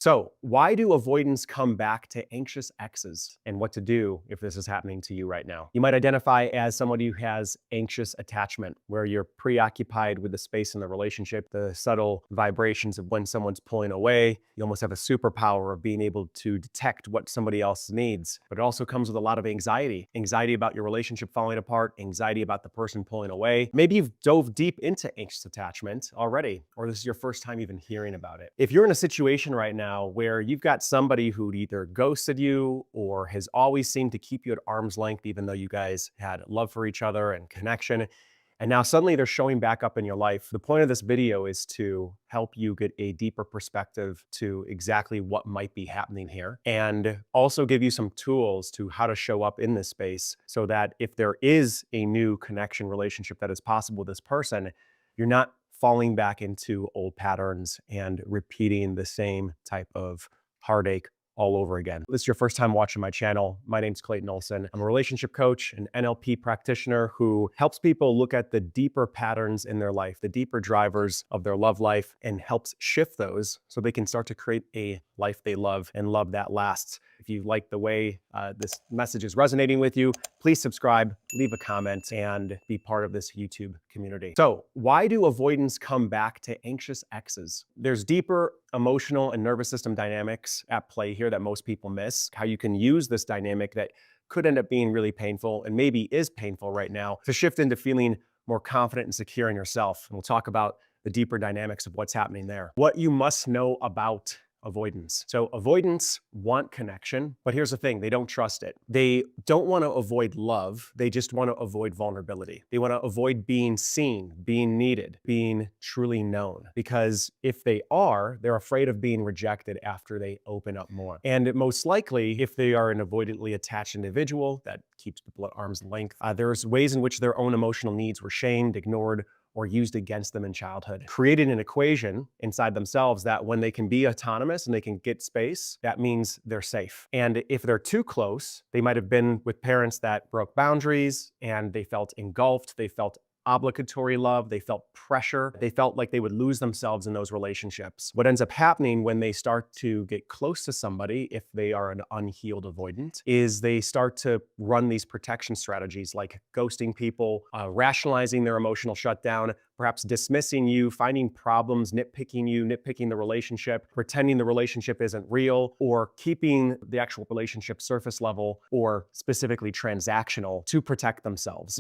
So, why do avoidants come back to anxious exes and what to do if this is happening to you right now? You might identify as somebody who has anxious attachment, where you're preoccupied with the space in the relationship, the subtle vibrations of when someone's pulling away. You almost have a superpower of being able to detect what somebody else needs. But it also comes with a lot of anxiety about your relationship falling apart, anxiety about the person pulling away. Maybe you've dove deep into anxious attachment already, or this is your first time even hearing about it. If you're in a situation right now where you've got somebody who'd either ghosted you or has always seemed to keep you at arm's length, even though you guys had love for each other and connection, and now suddenly they're showing back up in your life, the point of this video is to help you get a deeper perspective to exactly what might be happening here, and also give you some tools to how to show up in this space so that if there is a new connection relationship that is possible with this person, you're not falling back into old patterns and repeating the same type of heartache all over again. If this is your first time watching my channel, my name's Clayton Olson. I'm a relationship coach, an NLP practitioner who helps people look at the deeper patterns in their life, the deeper drivers of their love life, and helps shift those so they can start to create a life they love and love that lasts. If you like the way this message is resonating with you, please subscribe, leave a comment, and be part of this YouTube community. So, why do avoidants come back to anxious exes? There's deeper emotional and nervous system dynamics at play here that most people miss. How you can use this dynamic that could end up being really painful and maybe is painful right now to shift into feeling more confident and secure in yourself. And we'll talk about the deeper dynamics of what's happening there. What you must know about avoidance. So avoidants want connection, but here's the thing, they don't trust it. They don't want to avoid love, they just want to avoid vulnerability. They want to avoid being seen, being needed, being truly known. Because if they are, they're afraid of being rejected after they open up more. And most likely, if they are an avoidantly attached individual that keeps people at arm's length, there's ways in which their own emotional needs were shamed, ignored, or used against them in childhood, creating an equation inside themselves that when they can be autonomous and they can get space, that means they're safe. And if they're too close, they might have been with parents that broke boundaries and they felt engulfed, they felt obligatory love, they felt pressure, they felt like they would lose themselves in those relationships. What ends up happening when they start to get close to somebody, if they are an unhealed avoidant, is they start to run these protection strategies like ghosting people, rationalizing their emotional shutdown, perhaps dismissing you, finding problems, nitpicking you, nitpicking the relationship, pretending the relationship isn't real, or keeping the actual relationship surface level or specifically transactional to protect themselves.